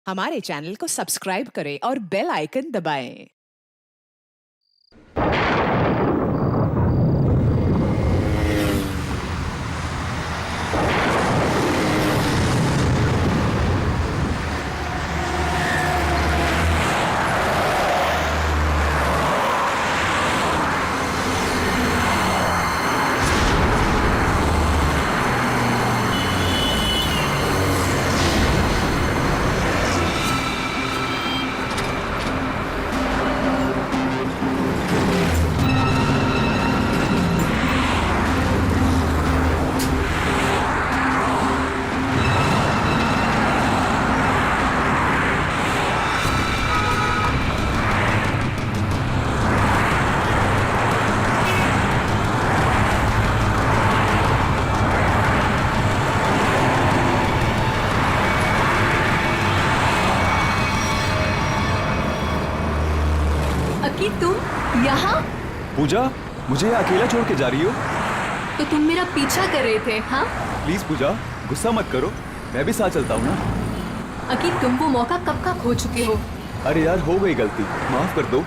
हमारे चैनल को सब्सक्राइब करें और बेल आइकन दबाएं। अकी तुम यहाँ? पूजा, मुझे यहाँ अकेला छोड़ के जा रही हो? तो तुम मेरा पीछा कर रहे थे, हाँ? प्लीज पूजा, गुस्सा मत करो, मैं भी साथ चलता हूँ ना। अकी तुम वो मौका कब का खो चुके हो। अरे यार, हो गई गलती, माफ कर दो।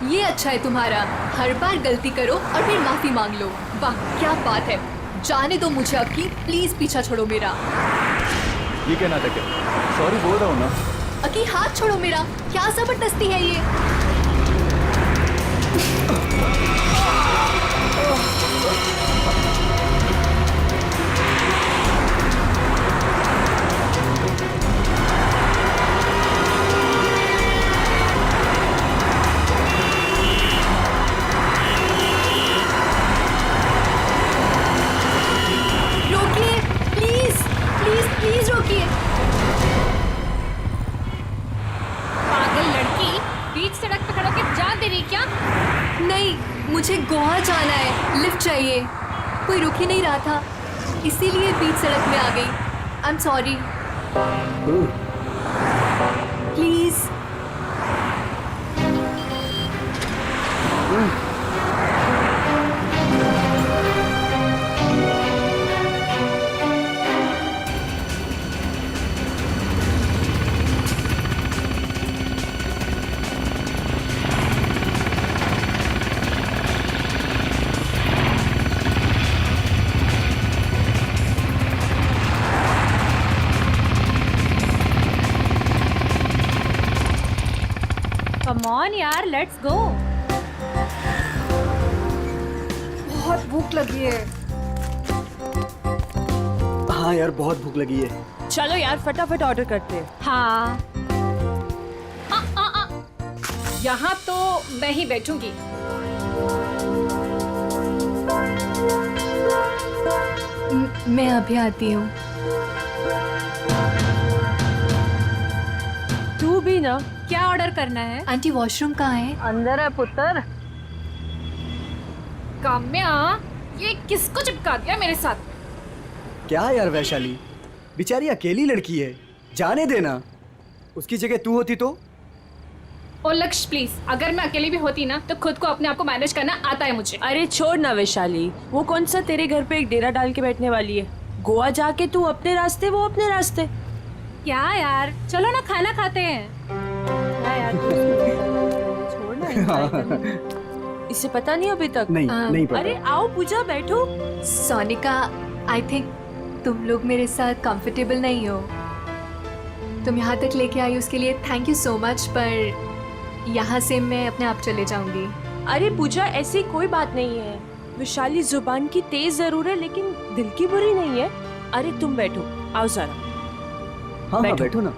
ये अच्छा है तुम्हारा, हर बार गलती करो और फिर माफी मांग लो। वाह क्या बात है। जाने दो मुझे अकी, प्लीज पीछा छोड़ो मेरा। ये क्या नाटक है? सॉरी बोल रहा हूँ ना। अकी हाथ छोड़ो मेरा, क्या जबरदस्ती है ये। रोकिए प्लीज, प्लीज प्लीज रोकिए। पागल लड़की, बीच सड़क पे खड़ो के जान दे रही क्या? नहीं, मुझे गोवा जाना है, लिफ्ट चाहिए। कोई रुक ही नहीं रहा था, इसीलिए बीच सड़क में आ गई। आई am sorry. Please. Come on यार, लेट्स गो। बहुत भूख लगी है। हाँ यार, बहुत भूख लगी है। चलो यार फटाफट ऑर्डर करते हैं। हाँ यहाँ तो मैं ही बैठूंगी। मैं अभी आती हूँ। तू भी ना। क्या ऑर्डर करना है? आंटी वॉशरूम कहाँ है? अंदर है पुत्र। काम्या, ये किसको चिपका दिया मेरे साथ? क्या यार वैशाली, बेचारी अकेली लड़की है, जाने देना। उसकी जगह तू होती तो? ओ लक्ष्य प्लीज, अगर मैं अकेली भी होती ना तो खुद को अपने आप को मैनेज करना आता है मुझे। अरे छोड़ ना वैशाली, वो कौन सा तेरे घर पे एक डेरा डाल के बैठने वाली है। गोवा जाके तू अपने रास्ते, वो अपने रास्ते। क्या यार, चलो ना खाना खाते हैं। छोड़ ना, enjoy करना। इसे पता नहीं अभी तक? नहीं पता। अरे आओ पूजा, बैठो। सोनिका, आई थिंक तुम लोग मेरे साथ कंफर्टेबल नहीं हो। तुम यहाँ तक लेके आई उसके लिए थैंक यू सो मच, पर यहाँ से मैं अपने आप चले जाऊंगी। अरे पूजा, ऐसी कोई बात नहीं है। वैशाली जुबान की तेज जरूर है, लेकिन दिल की बुरी नहीं है। अरे तुम बैठो, आओ जरा। हाँ बैठो। बैठो ना।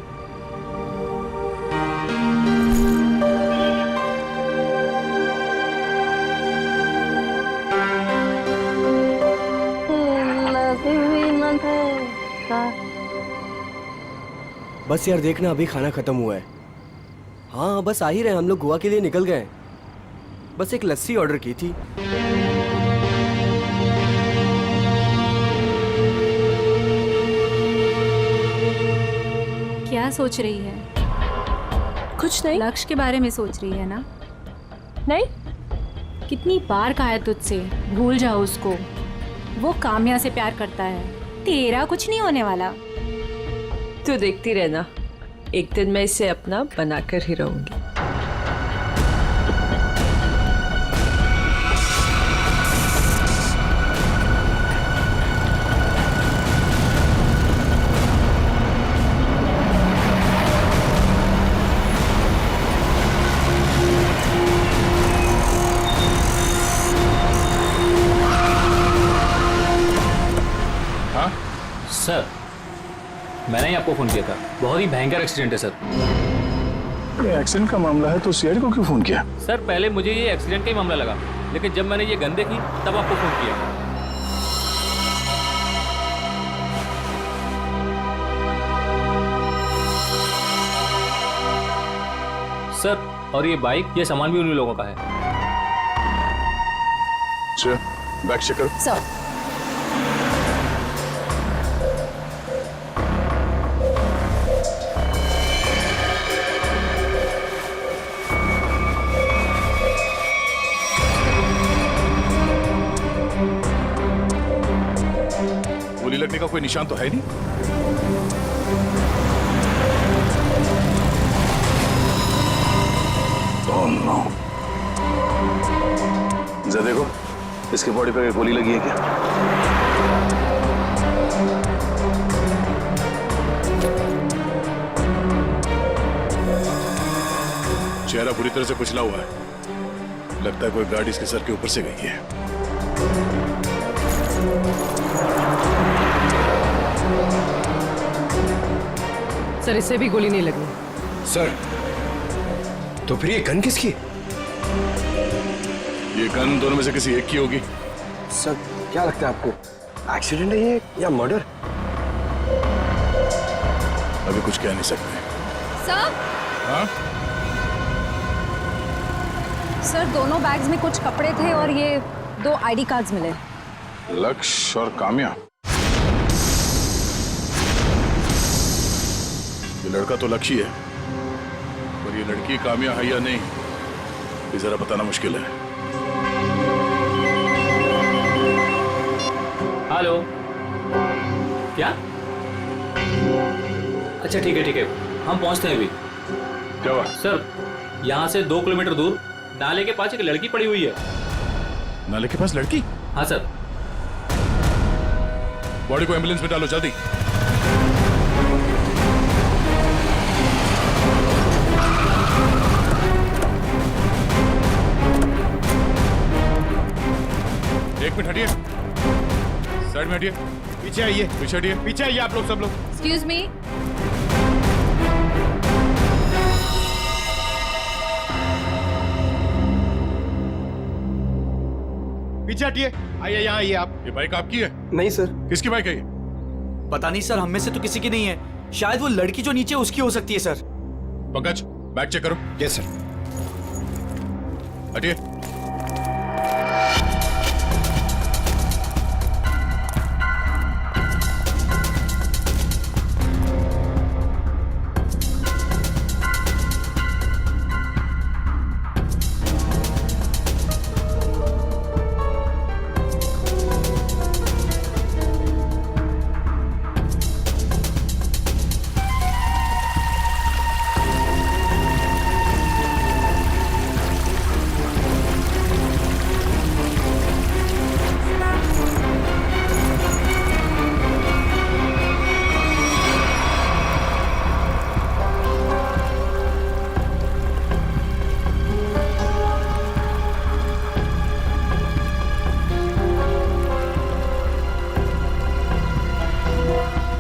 बस यार देखना, अभी खाना खत्म हुआ है। हाँ बस आ ही रहे, हम लोग गोवा के लिए निकल गए। बस एक लस्सी ऑर्डर की थी। क्या सोच रही है? कुछ नहीं। लक्ष्य के बारे में सोच रही है ना? नहीं। कितनी बार कहा है तुझसे, भूल जाओ उसको। वो काम्या से प्यार करता है, तेरा कुछ नहीं होने वाला। तू देखती रहना, एक दिन मैं इसे अपना बनाकर ही रहूंगी। सर, मैंने ही आपको फोन किया था। बहुत ही भयंकर एक्सीडेंट है सर। ये एक्सीडेंट का मामला है तो सीआईडी को क्यों फोन किया? सर, पहले मुझे ये एक्सीडेंट का ही मामला लगा, लेकिन जब मैंने ये गन देखी तब आपको फोन किया। सर, और ये बाइक, ये सामान भी उन्हीं लोगों का है। चल, बैग चेक करो। सर गोली लगने का कोई निशान तो है नहीं। Oh no. जरा देखो, इसके बॉडी पे गोली लगी है क्या? चेहरा बुरी तरह से कुचला हुआ है। लगता है कोई गाड़ी इसके सर के ऊपर से गई है। सर, इससे भी गोली नहीं लगी। सर, तो फिर ये गन किसकी? ये गन दोनों में से किसी एक की होगी। सर, क्या लगता है आपको, एक्सीडेंट है ये या मर्डर? अभी कुछ कह नहीं सकते। सर, हाँ? सर, दोनों बैग्स में कुछ कपड़े थे और ये 2 आईडी कार्ड्स मिले। लक्ष्य और काम्या। ये लड़का तो लक्ष्य है, पर ये लड़की काम्या है या नहीं, ये जरा बताना मुश्किल है। हेलो, क्या? अच्छा, ठीक है, हम पहुंचते हैं अभी। क्या हुआ? सर, यहाँ से 2 किलोमीटर दूर नाले के पास एक लड़की पड़ी हुई है। नाले के पास लड़की? हाँ सर। बॉडी को एम्बुलेंस में डालो जल्दी। एक मिनट हटिए, साइड में हटिए, पीछे आइए, पीछे हटिए, पीछे आइए आप लोग, सब लोग। Excuse me. पीछे हटिए, आइए यहाँ आइए आप। ये बाइक आपकी है? नहीं सर। किसकी बाइक है ये? पता नहीं सर, हम में से तो किसी की नहीं है। शायद वो लड़की जो नीचे उसकी हो सकती है सर। पंकज, बैग चेक करो। Yes sir. हटिए।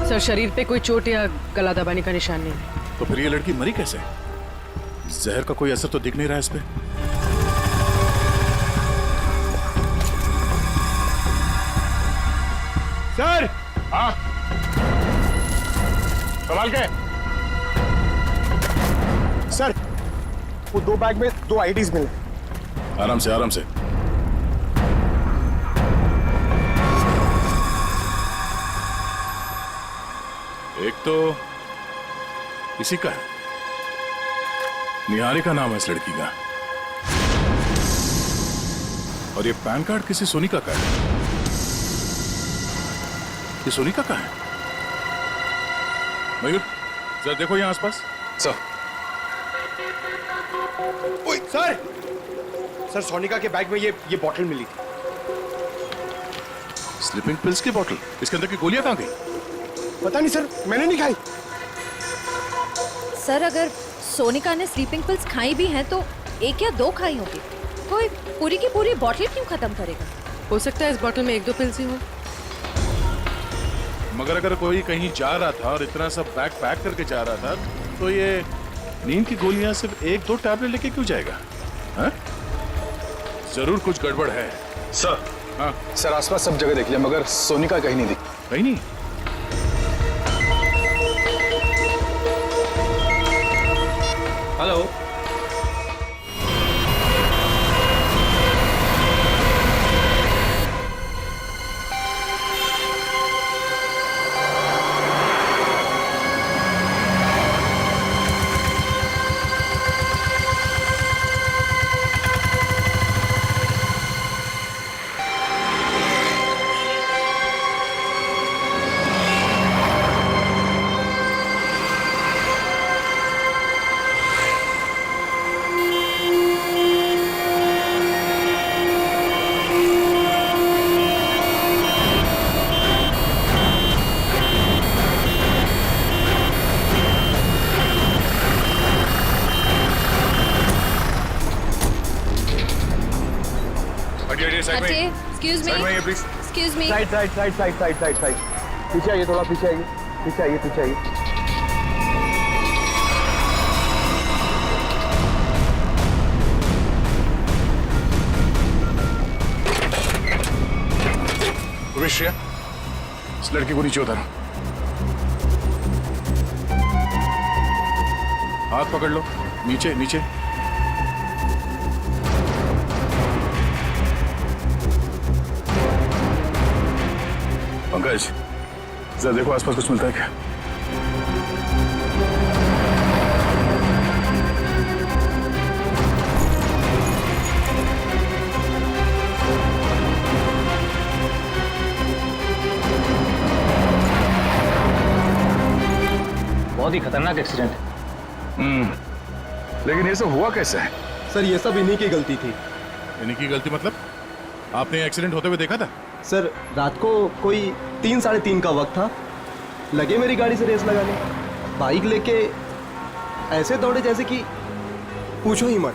सर, शरीर पे कोई चोट या गला दबाने का निशान नहीं है। तो फिर ये लड़की मरी कैसे? जहर का कोई असर तो दिख नहीं रहा है इस पे। सर! हाँ? संभाल के। सर, वो 2 बैग में 2 आईडीज मिले। आराम से, आराम से। एक तो इसी का है, निहारिका नाम है इस लड़की का, और ये पैन कार्ड किसी सोनिका का है। ये सोनिका का है। मयूर, जरा देखो यहाँ आसपास। सर ओए सर सर सोनिका के बैग में ये बॉटल मिली थी। स्लीपिंग पिल्स की बोतल, इसके अंदर की गोलियां कहाँ गई? पता नहीं सर, मैंने नहीं खाई। सर अगर सोनिका ने स्लीपिंग पिल्स खाई भी हैं तो एक या दो खाई होगी, कोई पूरी की पूरी बॉटल क्यों खत्म करेगा? हो सकता है इस बोतल में 1-2 पिल्स ही हो। मगर अगर कोई कहीं जा रहा था और इतना सब बैग पैक करके जा रहा था तो ये नींद की गोलियां सिर्फ 1-2 टैबलेट लेके क्यों जाएगा? हाँ? जरूर कुछ गड़बड़ है। सर। हाँ सर आसपास सब जगह देख लिया मगर सोनिका कहीं नहीं दिखी। कहीं नहीं? Hello. Excuse me, excuse me. Side पीछे आइए, थोड़ा पीछे आइए। श्रेया, इस लड़की को नीचे उतारो। हाथ पकड़ लो, नीचे नीचे। पंकज, जरा देखो आसपास कुछ मिलता है क्या? बहुत ही खतरनाक एक्सीडेंट है। लेकिन ये सब हुआ कैसे है? सर ये सब इन्हीं की गलती थी। इन्हीं की गलती मतलब? आपने एक्सीडेंट होते हुए देखा था? सर रात को कोई 3-3:30 का वक्त था, लगे मेरी गाड़ी से रेस लगाने, बाइक लेके ऐसे दौड़े जैसे कि पूछो ही मत।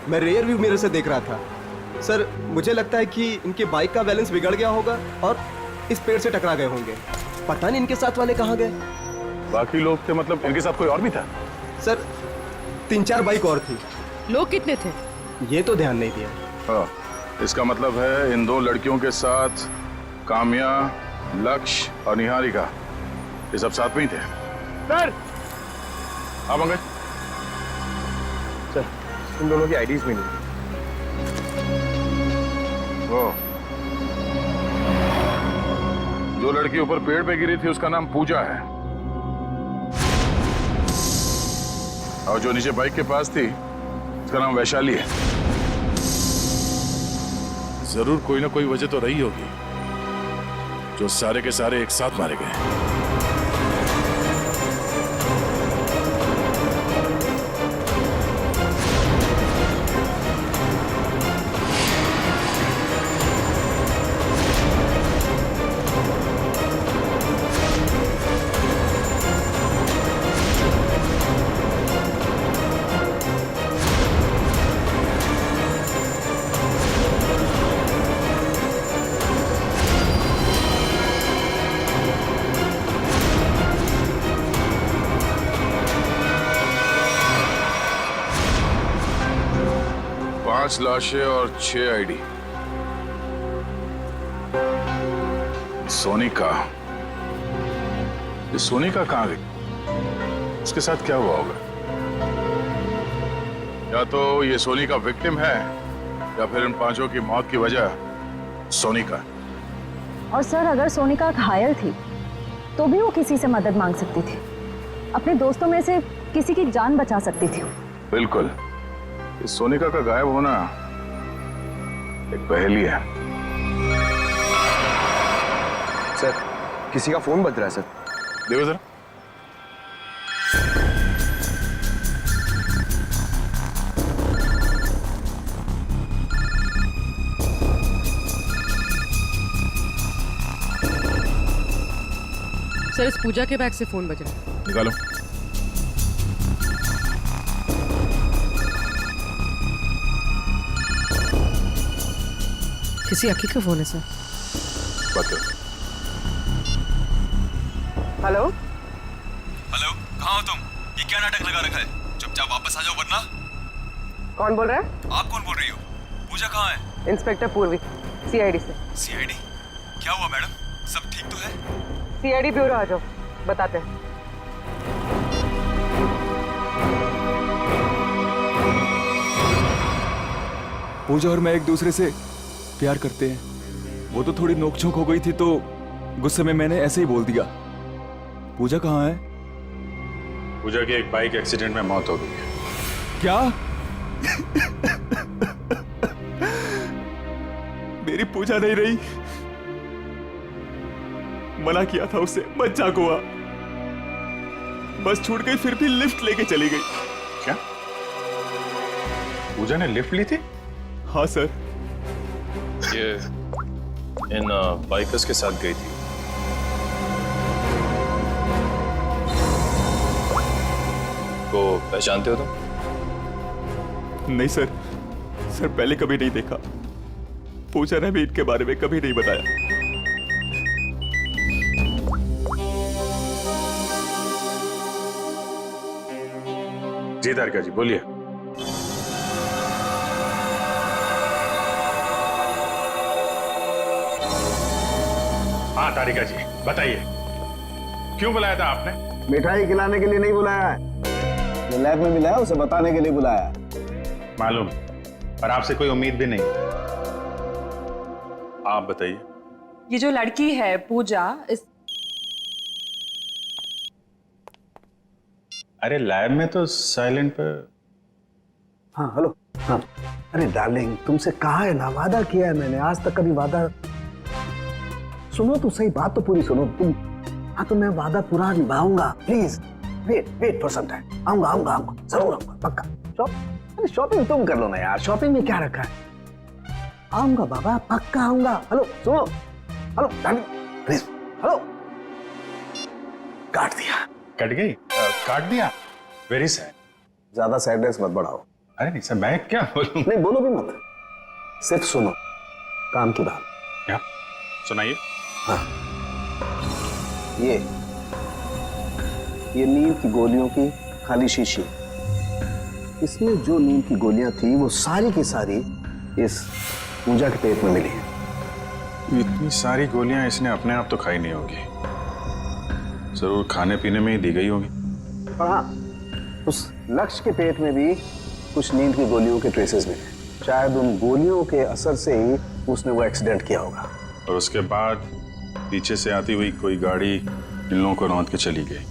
मैं रेयर व्यू मिरर से देख रहा था। सर मुझे लगता है कि इनके बाइक का बैलेंस बिगड़ गया होगा और इस पेड़ से टकरा गए होंगे। पता नहीं इनके साथ वाले कहाँ गए। बाकी लोग थे मतलब इनके साथ कोई और भी था? सर 3-4 बाइक और थी। लोग कितने थे? ये तो ध्यान नहीं दिया। हाँ, इसका मतलब है इन 2 लड़कियों के साथ काम्या, लक्ष्य और निहारिका, ये सब साथ में ही थे। सर हाँ पंकज, सर इन दोनों की आईडीज मिली। वो जो लड़की ऊपर पेड़ पे गिरी थी उसका नाम पूजा है, और जो नीचे बाइक के पास थी उसका नाम वैशाली है। जरूर कोई ना कोई वजह तो रही होगी जो सारे के सारे एक साथ मारे गए। पांच लाशें और 6 आईडी। सोनिका, ये सोनिका कहां गई? उसके साथ क्या हुआ होगा? या तो ये सोनिका विक्टिम है या फिर इन 5 की मौत की वजह सोनिका। और सर अगर सोनिका घायल थी तो भी वो किसी से मदद मांग सकती थी, अपने दोस्तों में से किसी की जान बचा सकती थी। बिल्कुल, इस सोनिका का गायब होना एक पहेली है। सर किसी का फोन बज रहा है सर। देखो जरा। सर इस पूजा के बैग से फोन बज रहा है। निकालो। किसी अक्की का फोन है सर। बात करो। हेलो हेलो, कहाँ हो तुम? ये क्या नाटक लगा रखा है? चुपचाप वापस आ जाओ वरना। कौन बोल रहा है? आप कौन बोल रही हो? पूजा कहाँ है? इंस्पेक्टर पूर्वी, सीआईडी से। सीआईडी? क्या हुआ मैडम? सब ठीक तो है? सीआईडी ब्यूरो आ जाओ, बताते हैं। पूजा और मैं एक दूसरे से प्यार करते हैं। वो तो थोड़ी नोकझोंक हो गई थी तो गुस्से में मैंने ऐसे ही बोल दिया। पूजा कहाँ है? पूजा की एक बाइक एक्सीडेंट में मौत हो गई है। क्या? मेरी पूजा नहीं रही। मना किया था उसे, बच्चा हुआ। बस छूट गई, फिर भी लिफ्ट लेके चली गई। क्या पूजा ने लिफ्ट ली थी? हाँ सर। ये इन बाइकर्स के साथ गई थी। को पहचानते हो तुम? नहीं सर, सर पहले कभी नहीं देखा। पूजा ने भी इनके बारे में कभी नहीं बताया। जी तारिका जी बोलिए। हाँ तारिका जी बताइए, क्यों बुलाया था आपने? मिठाई खिलाने के लिए नहीं बुलाया है, जो लैब में मिला है उसे बताने के लिए बुलाया है। मालूम, पर आपसे कोई उम्मीद भी नहीं। आप बताइए। ये जो लड़की है पूजा, इस अरे लैब में तो साइलेंट पर। हाँ हेलो। हाँ अरे डार्लिंग, तुमसे कहा है ना, वादा किया है मैंने, आज तक कभी वादा। सुनो तो सही, बात तो पूरी सुनो तुम। हाँ तो मैं वादा पूरा निभाऊंगा, please wait for some time. आऊंगा आऊंगा आऊंगा, जरूर आऊंगा, पक्का। अरे शॉपिंग तुम कर लो ना यार, शॉपिंग में क्या रखा है। आऊंगा बाबा, पक्का आऊंगा। हेलो सुनो, हेलो डार्लिंग प्लीज, हेलो। काट दिया। कट गई? काट दिया? Very sad. ज्यादा सैडनेस मत बढ़ाओ। अरे नहीं सर, मैं क्या बोलूं? नहीं बोलो भी मत, सिर्फ सुनो काम की बात। क्या सुनाइए? हाँ ये नींद की गोलियों की खाली शीशी, इसमें जो नींद की गोलियां थी वो सारी की सारी इस पूजा के पेट में मिली है। इतनी सारी गोलियां इसने अपने आप तो खाई नहीं होगी, जरूर खाने पीने में ही दी गई होगी। और हाँ, उस लक्ष्य के पेट में भी कुछ नींद की गोलियों के ट्रेसेस मिले। शायद उन गोलियों के असर से ही उसने वो एक्सीडेंट किया होगा। और उसके बाद पीछे से आती हुई कोई गाड़ी इन लोगों को रौंद के चली गई।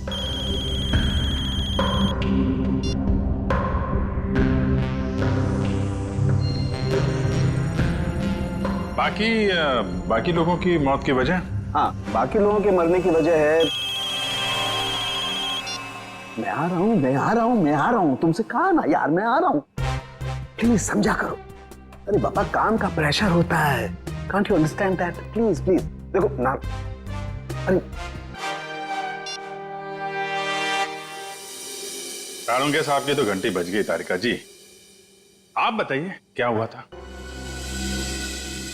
बाकी लोगों की मौत की वजह? हाँ बाकी लोगों के मरने की वजह है। मैं आ रहा हूँ, तुमसे कहा ना यार, मैं आ रहा हूँ, प्लीज समझा करो। अरे बाबा काम का प्रेशर होता है, can't you understand that? Please देखो ना। अरे दारोगा साहब की तो घंटी बज गई। तारिका जी आप बताइए क्या हुआ था?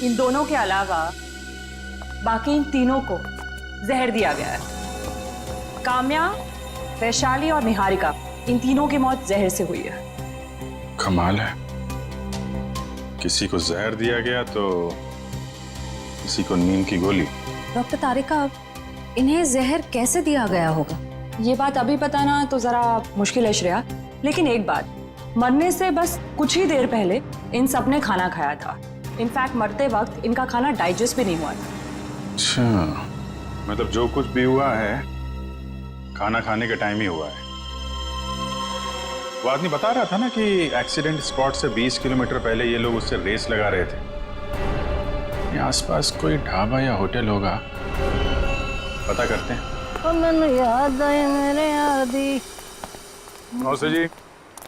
इन दोनों के अलावा बाकी इन तीनों को जहर दिया गया है। काम्या, वैशाली और निहारिका, इन तीनों की मौत जहर से हुई है। कमाल है, किसी को जहर दिया गया तो किसी को नींद की गोली। डॉक्टर तारिका, इन्हें जहर कैसे दिया गया होगा? ये बात अभी बताना तो जरा मुश्किल है श्रेया, लेकिन एक बात, मरने से बस कुछ ही देर पहले इन सब ने खाना खाया था। इनफैक्ट मरते वक्त इनका खाना डाइजेस्ट भी नहीं हुआ था। अच्छा, मतलब जो कुछ भी हुआ है खाना खाने के टाइम ही हुआ है। वो आदमी बता रहा था ना कि एक्सीडेंट स्पॉट से 20 किलोमीटर पहले ये लोग उससे रेस लगा रहे थे। आसपास कोई ढाबा या होटल होगा, पता करते हैं। याद आए मेरे आदि। नमस्ते जी।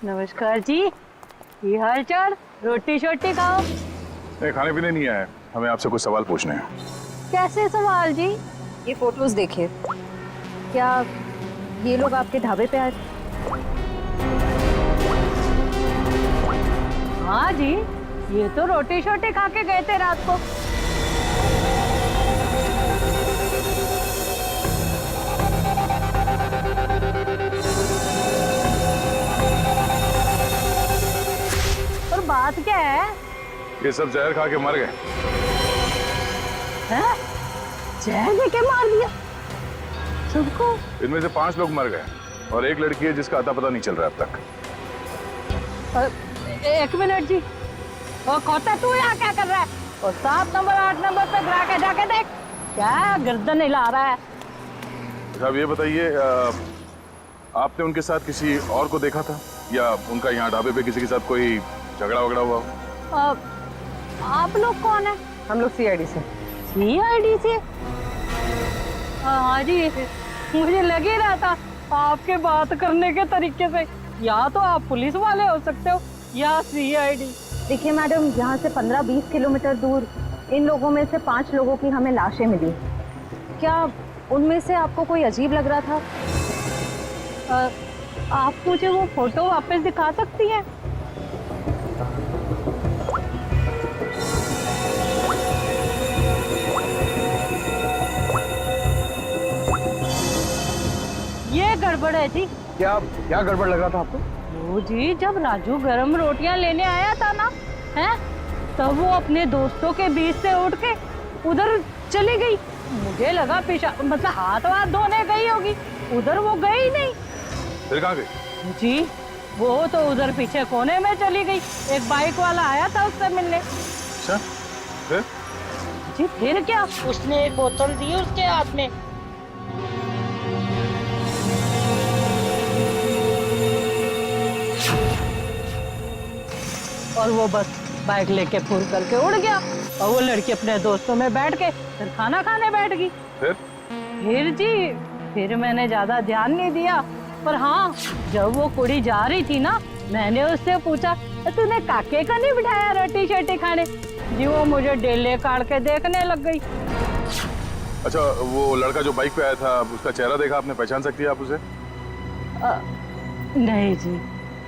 नमस्कार जी, ये हाल चाल? रोटी शोटी खाओ। नहीं, खाने पीने नहीं आया, हमें आपसे कुछ सवाल पूछने हैं। कैसे सवाल जी? ये फोटोज देखिए। क्या ये लोग आपके ढाबे पे आए थे? हाँ जी, ये तो रोटी शोटी खा के गए थे रात को। और बात क्या है? ये सब जहर खा के मर गए। हैं? जहर लेके मार दिया सबको? इनमें से 5 लोग मर गए और एक लड़की है जिसका अता पता नहीं चल रहा अब तक। एक मिनट जी, और खोता तू यहाँ क्या कर रहा है? और 7 नंबर 8 नंबर पे गिरा के जाके देख, क्या गर्दन हिला रहा है। साहब ये बताइए, आपने उनके साथ किसी और को देखा था या उनका यहाँ ढाबे पे किसी के साथ कोई झगड़ा वगड़ा हुआ हो? आप लोग कौन है? हम लोग सीआईडी से। सीआईडी से? हाँ जी, मुझे लग ही रहा था आपके बात करने के तरीके से या तो आप पुलिस वाले हो सकते हो या सीआईडी। देखिए मैडम, यहाँ से 15-20 किलोमीटर दूर इन लोगों में से 5 लोगों की हमें लाशें मिली। क्या उनमें से आपको कोई अजीब लग रहा था? आप मुझे वो फोटो वापस दिखा सकती हैं? ये गड़बड़ है जी। क्या गड़बड़ लग रहा था आपको? वो जी, जब राजू गरम रोटियां लेने आया था ना, हैं, तब वो अपने दोस्तों के बीच से उठ के उधर चली गई। मुझे लगा पेशा मतलब हाथ वाथ धोने गई होगी, उधर वो गई नहीं। फिर कहाँ गई? जी, वो तो उधर पीछे कोने में चली गई। एक बाइक वाला आया था उससे मिलने। अच्छा, फिर? जी फिर क्या, उसने एक बोतल दी उसके हाथ में। और वो बस बाइक लेके फुर करके उड़ गया और वो लड़की अपने दोस्तों में बैठ के फिर खाना खाने बैठ गई। फिर जी, फिर मैंने ज्यादा ध्यान नहीं दिया, पर हाँ, जब वो कुड़ी जा रही थी ना, मैंने उससे पूछा, तूने काके का नहीं बिठाया रोटी शोटी खाने? जी वो मुझे डेले काट के देखने लग गई। अच्छा, वो लड़का जो बाइक पे आया था, उसका चेहरा देखा आपने? पहचान सकती है आप उसे? नहीं जी,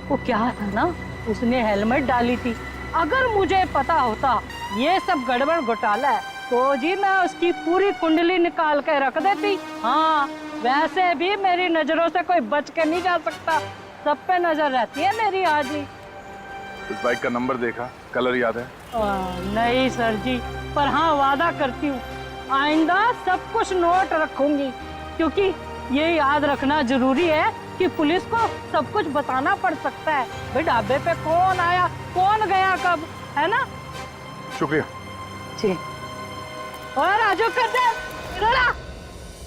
वो क्या था ना, उसने हेलमेट डाली थी। अगर मुझे पता होता ये सब गड़बड़ घोटाला है तो जी मैं उसकी पूरी कुंडली निकाल के रख देती। हाँ, वैसे भी मेरी नजरों से कोई बच के नहीं जा सकता, सब पे नजर रहती है मेरी। आज ही उस बाइक का नंबर देखा, कलर याद है? नहीं सर जी, पर हाँ वादा करती हूँ आइंदा सब कुछ नोट रखूंगी, क्योंकि ये याद रखना जरूरी है कि पुलिस को सब कुछ बताना पड़ सकता है। भाई ढाबे पे कौन आया, कौन गया, कब, है ना? शुक्रिया जी। और राजू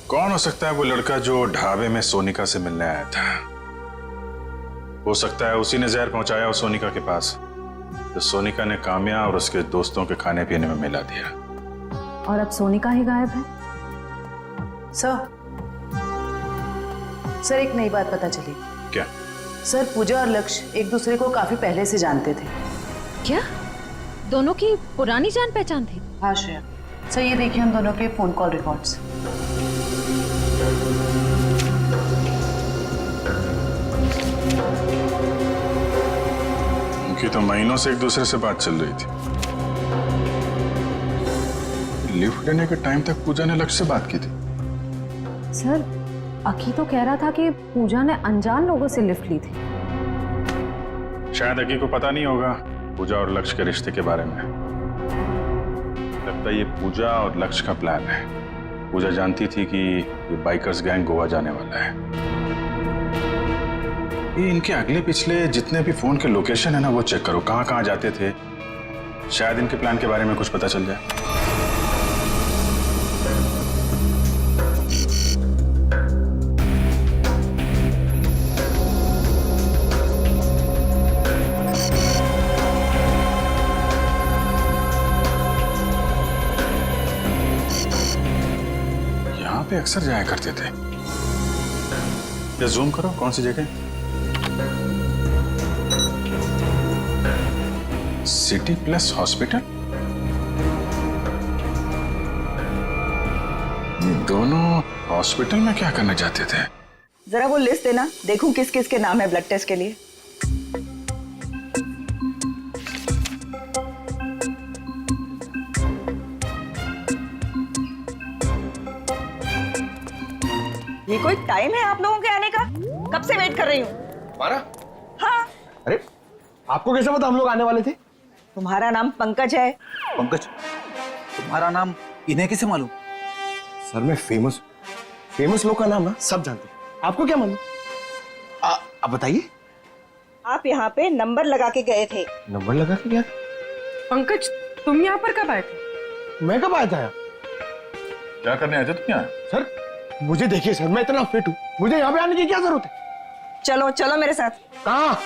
कौन हो सकता है वो लड़का जो ढाबे में सोनिका से मिलने आया था? हो सकता है उसी ने जहर पहुंचाया उस सोनिका के पास, तो सोनिका ने काम्या और उसके दोस्तों के खाने पीने में मिला दिया। और अब सोनिका ही गायब है। सर, एक नई बात पता चली। क्या? सर, पूजा और लक्ष्य एक दूसरे को काफी पहले से जानते थे। क्या दोनों की पुरानी जान पहचान थी? हाँ श्रेया। सर, ये देखिए उन दोनों के फोन कॉल रिकॉर्ड्स। उनकी तो महीनों से एक दूसरे से बात चल रही थी। लिफ्ट लेने के टाइम तक पूजा ने लक्ष्य से बात की थी। सर, अकी तो कह रहा था कि पूजा ने अनजान लोगों से लिफ्ट ली थी। शायद अकी को पता नहीं होगा पूजा और लक्ष्य के रिश्ते के बारे में। लगता है ये पूजा और लक्ष्य का प्लान है। पूजा जानती थी कि ये बाइकर्स गैंग गोवा जाने वाला है। ये इनके अगले पिछले जितने भी फोन के लोकेशन है ना, वो चेक करो, कहाँ कहाँ जाते थे। शायद इनके प्लान के बारे में कुछ पता चल जाए। पे अक्सर जाया करते थे। ये जूम करो, कौन सी जगह? City plus hospital. ये दोनों हॉस्पिटल में क्या करने जाते थे? जरा वो लिस्ट देना, देखूं किस किस के नाम है ब्लड टेस्ट के लिए। ये कोई टाइम है आप लोगों के आने का? कब से वेट कर रही हूँ। हमारा? हाँ, अरे आपको कैसे पता हम लोग आने वाले थे? तुम्हारा नाम पंकज है। पंकज, तुम्हारा नाम इन्हें कैसे मालूम? सर मैं फेमस लोग का नाम ना सब जानते हैं। आपको क्या मालूम? आप बताइए। आप यहाँ पे नंबर लगा के गए थे। नंबर लगा के गया? पंकज, तुम यहाँ पर कब आए थे? मैं कब आया था यहाँ? क्या करने आए थे तुम यहाँ? सर मुझे देखिए सर, मैं इतना फिट हूँ, मुझे यहाँ पे आने की क्या जरूरत है? चलो चलो मेरे साथ। कहाँ?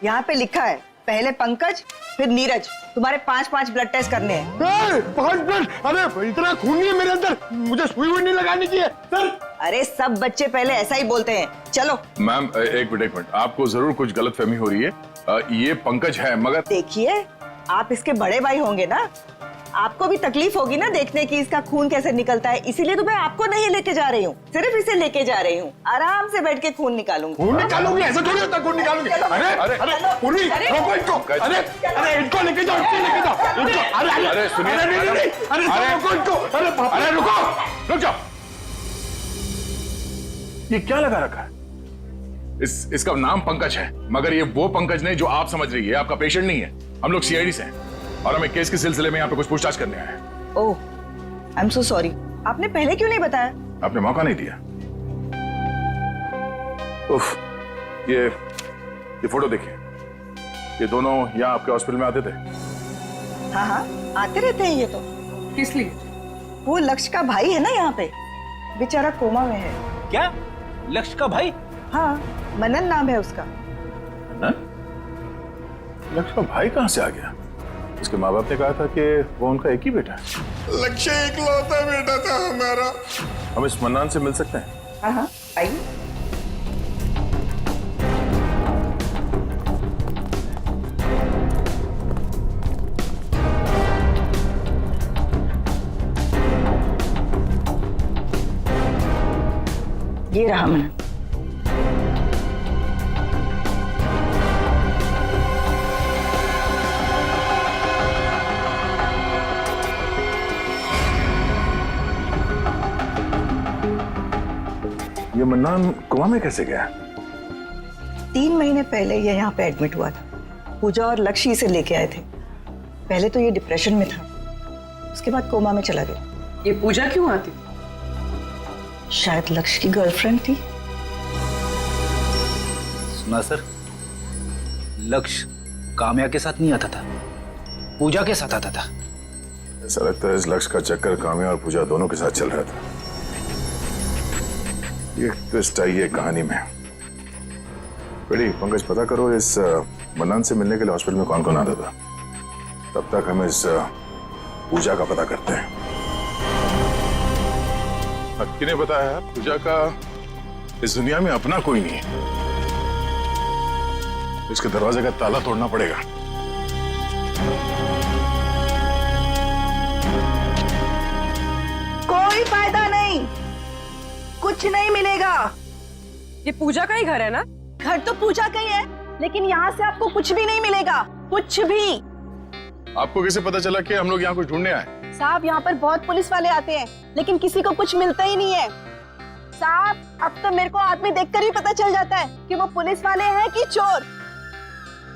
यहाँ पे लिखा है पहले पंकज फिर नीरज, तुम्हारे 5-5 ब्लड टेस्ट करने हैं। 5 ब्लड? अरे इतना खून नहीं है मेरे अंदर, मुझे सुई नहीं लगानी चाहिए सर। अरे सब बच्चे पहले ऐसा ही बोलते हैं। चलो। मैम एक मिनट, आपको जरूर कुछ गलतफहमी हो रही है। ये पंकज है, मगर देखिए आप इसके बड़े भाई होंगे ना, आपको भी तकलीफ होगी ना देखने की इसका खून कैसे निकलता है, इसीलिए तो मैं आपको नहीं लेके जा रही हूँ, सिर्फ इसे लेके जा रही हूँ। आराम से बैठ के खून निकालूंगी। खून निकालूंगी? ऐसा थोड़ी होता खून निकालूंगी। अरे अरे पूरी रोको इनको। अरे अरे इनको लेके जाओ, इनको लेके जाओ। अरे सुनिए, अरे रोको इनको। अरे रुक जाओ। ये क्या लगा रखा है? इसका नाम पंकज है, मगर ये वो पंकज नहीं जो आप समझ रही है। आपका पेशेंट नहीं है। हम लोग सीआईडी से हैं और हमें केस के सिलसिले में यहाँ पे कुछ पूछताछ करने आए हैं। ओह, आई एम सो सॉरी। आपने पहले क्यों नहीं बताया? आपने मौका नहीं दिया। उफ, ये फोटो देखिए, ये दोनों यहाँ आपके हॉस्पिटल में आते थे। हाँ हाँ आते रहते हैं ये तो। किस लिए? वो लक्ष्य का भाई है ना यहाँ पे, बेचारा कोमा में है। क्या? लक्ष्य का भाई? हाँ, मनन नाम है उसका। लक्ष्य का भाई कहाँ से आ गया? उसके माँ बाप ने कहा था कि वो उनका एक ही बेटा है। लक्ष्य इकलौता बेटा था हमारा। हम इस मन्नान से मिल सकते हैं? हाँ हाँ आइए। ये रहा मनन। ये मन्नान कोमा में कैसे गया? 3 महीने पहले ये यहाँ पे एडमिट हुआ था। पूजा और लक्ष्य इसे लेके आए थे। पहले तो ये डिप्रेशन में था, उसके बाद कोमा में चला गया। ये पूजा क्यों आती? शायद लक्ष्य की गर्लफ्रेंड थी। सुना सर, लक्ष्य काम्या के साथ नहीं आता था, पूजा के साथ आता था। ऐसा लगता है इस लक्ष्य का चक्कर काम्या और पूजा दोनों के साथ चल रहा था। ये ट्विस्ट आई है कहानी में। बड़ी पंकज, पता करो इस मन्नान से मिलने के लिए हॉस्पिटल में कौन कौन आता था। तब तक हम इस पूजा का पता करते हैं। किन्हें बताया पूजा का इस दुनिया में अपना कोई नहीं है। इसके दरवाजे का ताला तोड़ना पड़ेगा। कोई फायदा नहीं, कुछ नहीं मिलेगा। ये पूजा का ही घर है ना? घर तो पूजा का ही है, लेकिन यहाँ से आपको कुछ भी नहीं मिलेगा, कुछ भी। आपको कैसे पता चला कि हम लोग यहाँ कुछ ढूंढने आए? साहब यहाँ पर बहुत पुलिस वाले आते हैं, लेकिन किसी को कुछ मिलता ही नहीं है। साहब अब तो मेरे को आदमी देखकर ही पता चल जाता है कि वो पुलिस वाले हैं कि चोर।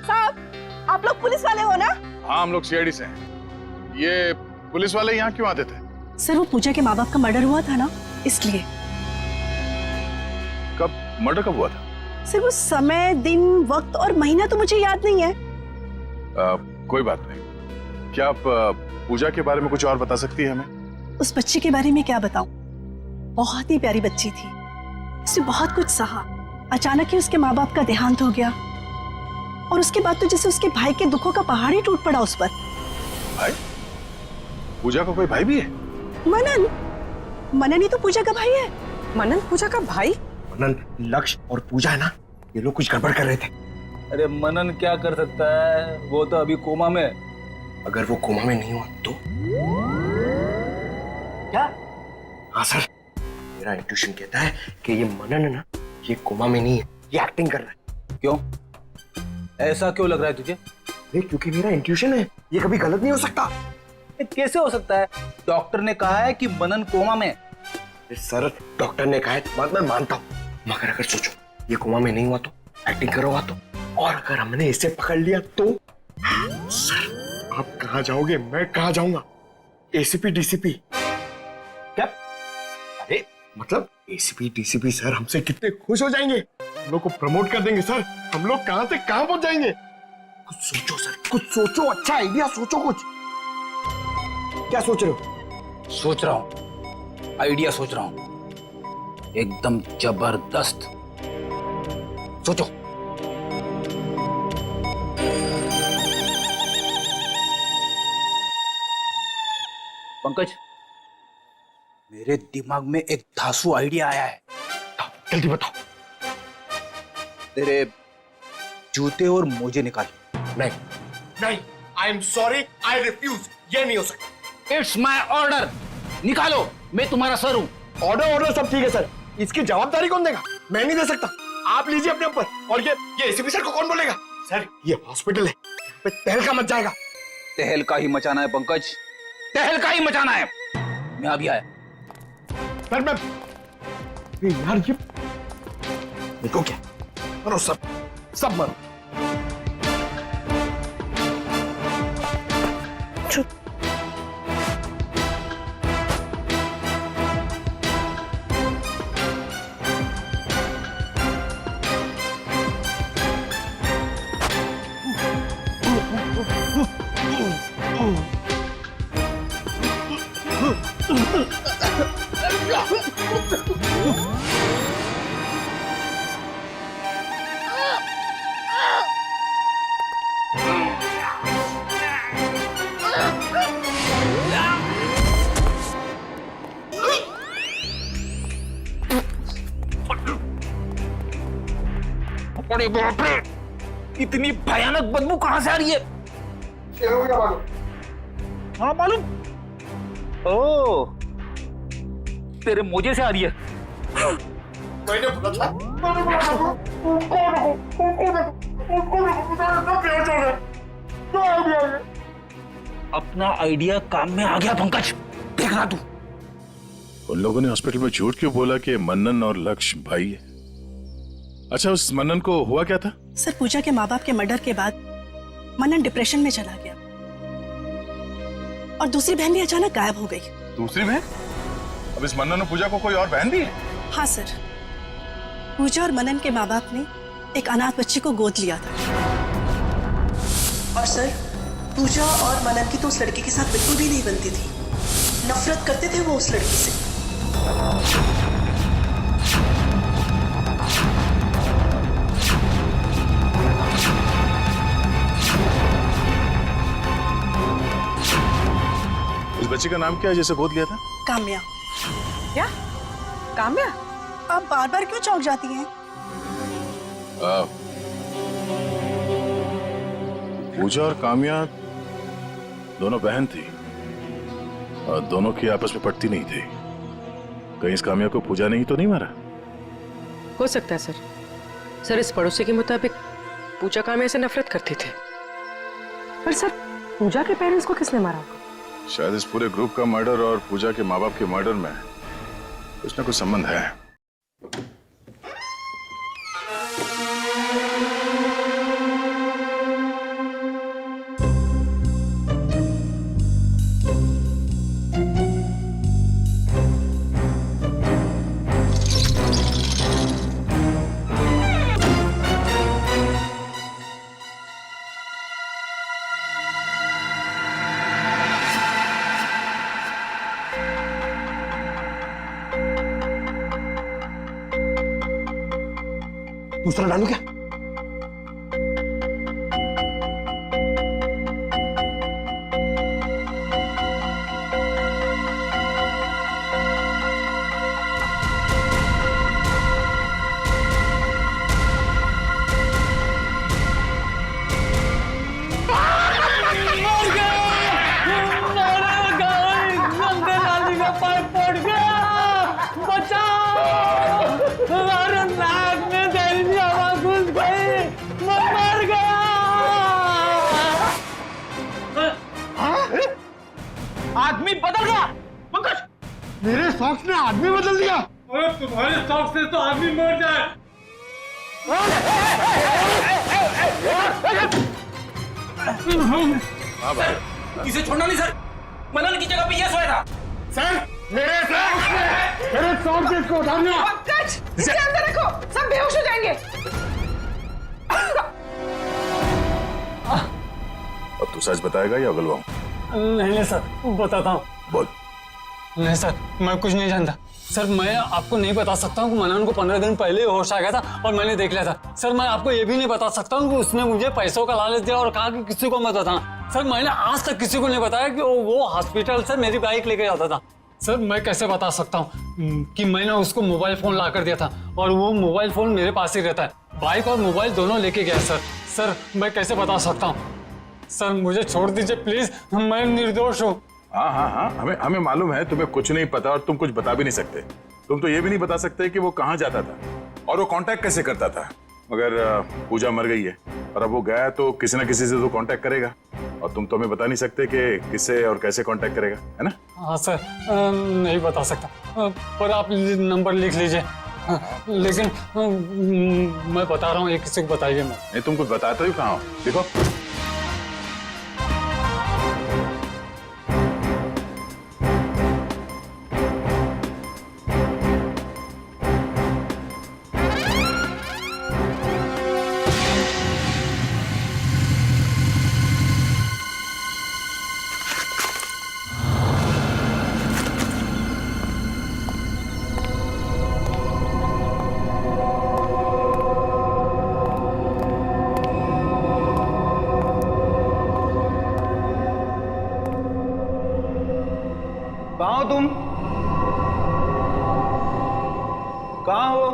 साहब आप लोग पुलिस वाले हो ना? हाँ, हम लोग सीआईडी से हैं। ये पुलिस वाले यहाँ क्यों आते थे? सर वो पूजा के माँ बाप का मर्डर हुआ था ना, इसलिए। कब मर्डर कब हुआ था? सर वो समय, दिन, वक्त और महीना तो मुझे याद नहीं है। कोई बात नहीं। क्या आप पूजा के बारे में कुछ और बता सकती है हमें? उस बच्ची के बारे में क्या बताऊं? बहुत ही प्यारी बच्ची थी, उसने बहुत कुछ सहा। अचानक ही उसके माँ बाप का देहांत हो गया और उसके बाद तो जैसे उसके भाई के दुखों का पहाड़ ही टूट पड़ा उस पर। भाई? पूजा का कोई भाई भी है? मनन। मनन ही तो पूजा का भाई है। मनन पूजा का भाई? मनन, लक्ष्य और पूजा है ना, ये लोग कुछ गड़बड़ कर रहे थे। अरे मनन क्या कर सकता है, वो तो अभी कोमा में। अगर वो कोमा में नहीं हुआ तो? क्या? हाँ सर, मेरा इंट्यूशन कहता है कि ये मनन है ना, ये कोमा में नहीं है, ये एक्टिंग कर रहा है। क्यों? ऐसा क्यों लग रहा है तुझे? अरे क्योंकि मेरा इंट्यूशन है, ये कभी गलत नहीं हो सकता। ये कैसे हो सकता है? डॉक्टर ने कहा है कि मनन कोमा में। सर, डॉक्टर ने कहा है तो बात मैं मानता हूँ, मगर अगर सोचो ये कोमा में नहीं हुआ तो, एक्टिंग करो हुआ तो, और अगर हमने इसे पकड़ लिया तो? सर आप कहाँ जाओगे, मैं कहाँ जाऊंगा? एसीपी डीसीपी क्या? अरे मतलब एसीपी डीसीपी सर हमसे कितने खुश हो जाएंगे, हम लोग को प्रमोट कर देंगे सर। हम लोग कहाँ से कहाँ पहुंच जाएंगे। कुछ सोचो सर, कुछ सोचो, अच्छा आइडिया सोचो कुछ। क्या सोच रहे हो? सोच रहा हूं, आइडिया सोच रहा हूं, एकदम जबरदस्त। सोचो। पंकज, मेरे दिमाग में एक धांसू आइडिया आया है। जल्दी बताओ। तेरे जूते और मोजे निकाल। नहीं नहीं, I am sorry, I refuse, ये नहीं हो सकता। इट्स माई ऑर्डर, निकालो, मैं तुम्हारा सर हूं। ऑर्डर सब ठीक है सर, इसकी जवाबदारी कौन देगा? मैं नहीं दे सकता, आप लीजिए अपने ऊपर। और ये एसीपी सर को कौन बोलेगा? सर ये हॉस्पिटल है, यहाँ पे तहलका मच जाएगा। तहलका ही मचाना है पंकज, तहलका ही मचाना है। मैं अभी आया। सर मैं यार ये देखो क्या, मरो सब मरो। अरे बाप रे, इतनी भयानक बदबू कहां से आ रही है? हाँ मालूम। ओ, तेरे मोजे से आ रही है। मैंने बोला था। अपना आइडिया काम में आ गया पंकज, देखना तू। उन लोगों ने हॉस्पिटल में झूठ क्यों बोला कि मनन और लक्ष्य भाई है? अच्छा, उस मनन को हुआ क्या था? सर पूजा के माँ बाप के मर्डर के बाद मनन डिप्रेशन में चला गया और दूसरी बहन भी अचानक गायब हो गई। दूसरी बहन? अब इस मनन और पूजा को कोई और बहन भी है? हाँ सर, पूजा और मनन के माँ बाप ने एक अनाथ बच्ची को गोद लिया था। और सर पूजा और मनन की तो उस लड़की के साथ बिल्कुल भी नहीं बनती थी, नफरत करते थे वो उस लड़की से। उस बच्ची का नाम क्या है जिसे गोद लिया था? काम्या। क्या? काम्या? आप बार बार क्यों चौंक जाती हैं? पूजा और काम्या दोनों बहन थी और दोनों की आपस में पटती नहीं थी। कहीं इस काम्या को पूजा ने ही तो नहीं मारा? हो सकता है सर। सर इस पड़ोसी के मुताबिक पूजा काम्या से नफरत करते थे। पर सर पूजा के पेरेंट्स को किसने मारा होगा? शायद इस पूरे ग्रुप का मर्डर और पूजा के माँ बाप के मर्डर में कुछ ना कुछ संबंध है। दूसरा डालू क्या? पड़ गया, बचाओ। मेरे सॉक्स ने आदमी बदल दिया। अरे तुम्हारे शौक से तो आदमी मर जाए। इसे छोड़ना नहीं सर, मनन की जगह पे ये सोया था। सर मेरे सॉक्स इसको उठाना। इसे अंदर रखो, सब बेहोश हो जाएंगे। अब तू सच बताएगा या उगलवाऊं? नहीं सर, बताता हूँ। बोल। नहीं सर, मैं कुछ नहीं जानता। सर मैं आपको नहीं बता सकता हूँ कि मनन को 15 दिन पहले ही होश आ गया था और मैंने देख लिया था। सर मैं आपको ये भी नहीं बता सकता हूँ कि उसने मुझे पैसों का लालच दिया और कहा कि किसी को मत बताना। सर मैंने आज तक किसी को नहीं बताया कि वो हॉस्पिटल से मेरी बाइक लेके जाता था। सर मैं कैसे बता सकता हूँ कि मैंने उसको मोबाइल फोन ला कर दिया था और वो मोबाइल फोन मेरे पास ही रहता है। बाइक और मोबाइल दोनों लेके गया सर। सर मैं कैसे बता सकता हूँ? सर मुझे छोड़ दीजिए प्लीज, मैं निर्दोष हूँ। हाँ, हमें मालूम है तुम्हें कुछ नहीं पता और तुम कुछ बता भी नहीं सकते। तुम तो ये भी नहीं बता सकते कि वो कहाँ जाता था और वो कांटेक्ट कैसे करता था। मगर पूजा मर गई है और अब वो गया तो किसी ना किसी से तो कांटेक्ट करेगा और तुम तो हमें बता नहीं सकते कि किससे और कैसे कांटेक्ट करेगा, है ना? हाँ सर, नहीं बता सकता, पर आप नंबर लिख लीजिए। लेकिन मैं बता रहा हूँ, ये किसी को बताइए मत। नहीं, तुम कुछ बताते हो कहाँ हो? देखो कहाँ हो तुम? कहाँ हो?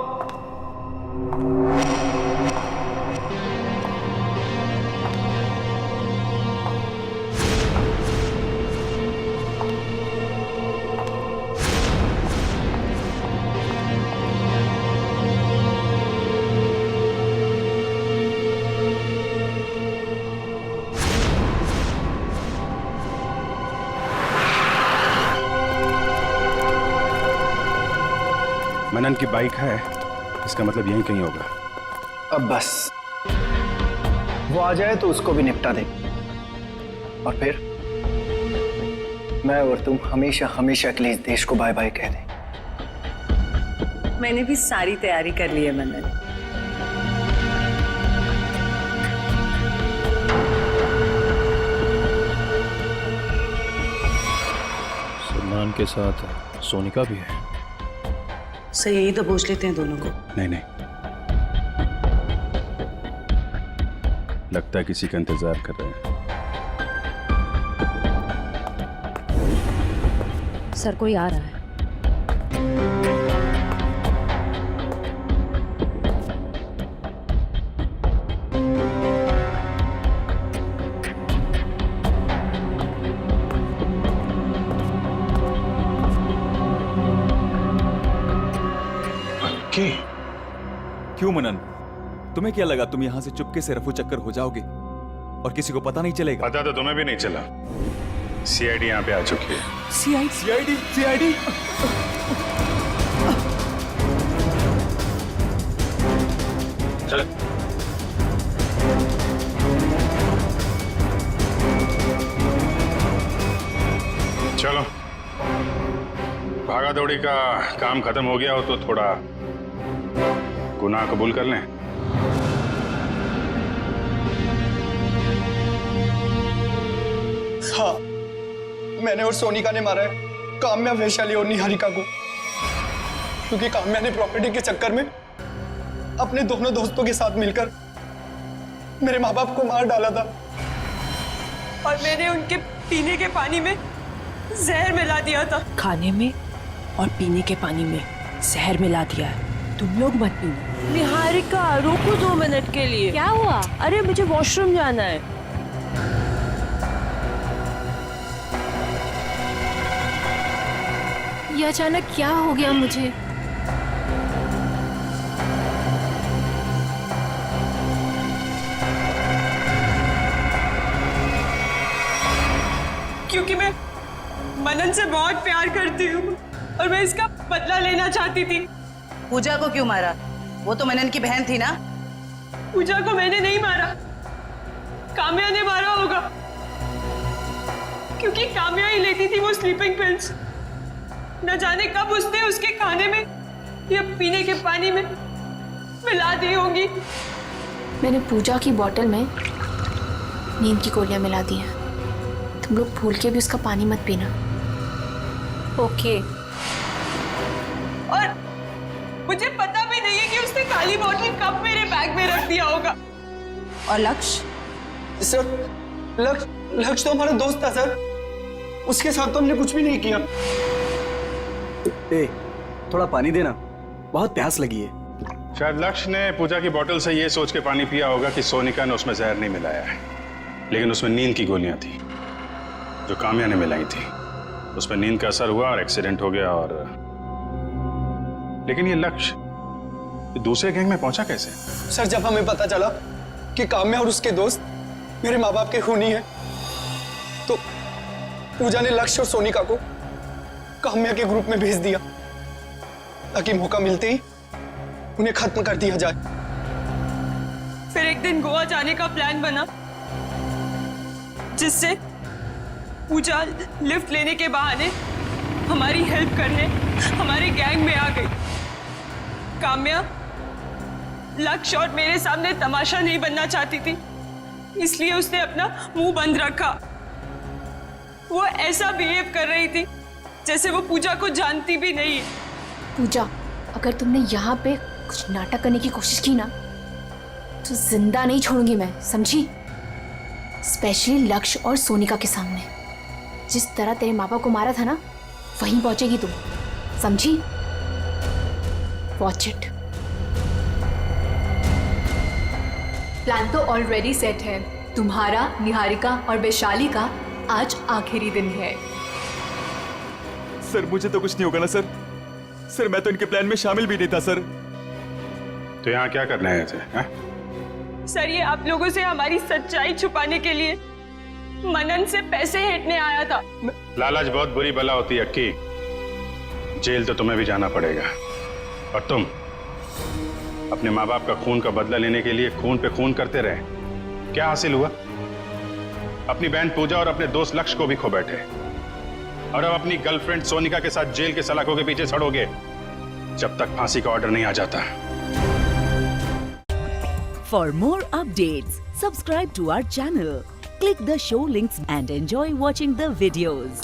मनन की बाइक है, इसका मतलब यहीं कहीं होगा। अब बस वो आ जाए तो उसको भी निपटा दे और फिर मैं और तुम हमेशा हमेशा के लिए इस देश को बाय बाय कह दें। मैंने भी सारी तैयारी कर ली है मनन। सलमान के साथ सोनिका भी है। सही, यही तो पूछ लेते हैं दोनों को। नहीं, लगता है किसी का इंतजार कर रहे हैं। सर कोई आ रहा है। क्यों मनन, तुम्हें क्या लगा तुम यहां से चुपके से रफू चक्कर हो जाओगे और किसी को पता नहीं चलेगा? पता तो तुम्हें भी नहीं चला। सीआईडी यहाँ पे आ चुकी है। सीआईडी चल। चलो, भागा दौड़ी का काम खत्म हो गया हो तो थोड़ा गुनाह कबूल कर लें। हाँ, मैंने और सोनिका ने मारा है काम्या, वैशाली और निहारिका को, क्योंकि काम्या ने प्रॉपर्टी के चक्कर में अपने दोनों दोस्तों के साथ मिलकर मेरे माँ बाप को मार डाला था और मैंने उनके पीने के पानी में जहर मिला दिया था। खाने में और पीने के पानी में जहर मिला दिया है। तुम लोग मत पीना। निहारिका रुको 2 मिनट के लिए। क्या हुआ? अरे मुझे वॉशरूम जाना है। ये अचानक क्या हो गया मुझे? क्योंकि मैं मनन से बहुत प्यार करती हूँ और मैं इसका बदला लेना चाहती थी। पूजा को क्यों मारा? वो तो मनन की बहन थी ना। पूजा को मैंने नहीं मारा, काम्या ने मारा होगा, क्योंकि काम्या ही लेती थी वो स्लीपिंग पिल्स। न जाने कब उसने उसके खाने में या पीने के पानी में मिला दी होंगी। मैंने पूजा की बोतल में नींद की गोलियां मिला दी हैं। तुम लोग भूल के भी उसका पानी मत पीना। ओके। और मुझे पता भी नहीं है कि उसने काली बोतल कब मेरे बैग में रख दिया होगा। और लक्ष्य? सर लक्ष्य तो हमारा दोस्त था सर, उसके साथ तो हमने कुछ भी नहीं किया। ए, थोड़ा पानी देना, बहुत प्यास लगी है। शायद लक्ष्य ने पूजा की बोतल से ये सोच के पानी पिया होगा कि सोनिका ने उसमें जहर नहीं मिलाया है, लेकिन उसमें नींद की गोलियां थी जो काम्या ने मिलाई थी। उसमें नींद का असर हुआ और एक्सीडेंट हो गया। और लेकिन ये लक्ष्य दूसरे गैंग में पहुंचा कैसे? सर जब हमें पता चला कि काम्या और उसके दोस्त मेरे माँ बाप के खूनी हैं, तो पूजा ने लक्ष्य और सोनिका को काम्या के ग्रुप में भेज दिया ताकि मौका मिलते ही उन्हें खत्म कर दिया जाए। फिर एक दिन गोवा जाने का प्लान बना, जिससे पूजा लिफ्ट लेने के बहाने हमारी हेल्प करने हमारे गैंग में आ गई। काम्या लक्ष्य और मेरे सामने तमाशा नहीं बनना चाहती थी, इसलिए उसने अपना मुंह बंद रखा। वो ऐसा बिहेव कर रही थी जैसे वो पूजा को जानती भी नहीं है। पूजा, अगर तुमने यहाँ पे कुछ नाटक करने की कोशिश की ना तो जिंदा नहीं छोड़ूंगी मैं, समझी? स्पेशली लक्ष्य और सोनिका के सामने। जिस तरह तेरे माँ बाप को मारा था ना, वहीं पहुंचेगी तुम, समझी? Watch it. प्लान तो ऑलरेडी सेट है। तुम्हारा, निहारिका और वैशाली का आज आखिरी दिन है। सर मुझे तो कुछ नहीं होगा ना सर? सर मैं तो इनके प्लान में शामिल भी नहीं था सर। तो यहाँ क्या करने आए थे? सर ये आप लोगों से हमारी सच्चाई छुपाने के लिए मनन से पैसे हेटने आया था। लालच बहुत बुरी बला होती है अक्की। जेल तो तुम्हें भी जाना पड़ेगा। और तुम अपने माँ बाप का खून का बदला लेने के लिए खून पे खून करते रहे। क्या हासिल हुआ? अपनी बहन पूजा और अपने दोस्त लक्ष्य को भी खो बैठे, और अब अपनी गर्लफ्रेंड सोनिका के साथ जेल के सलाखों के पीछे सड़ोगे जब तक फांसी का ऑर्डर नहीं आ जाता। For more updates, subscribe to our channel, click the show links and enjoy watching the videos.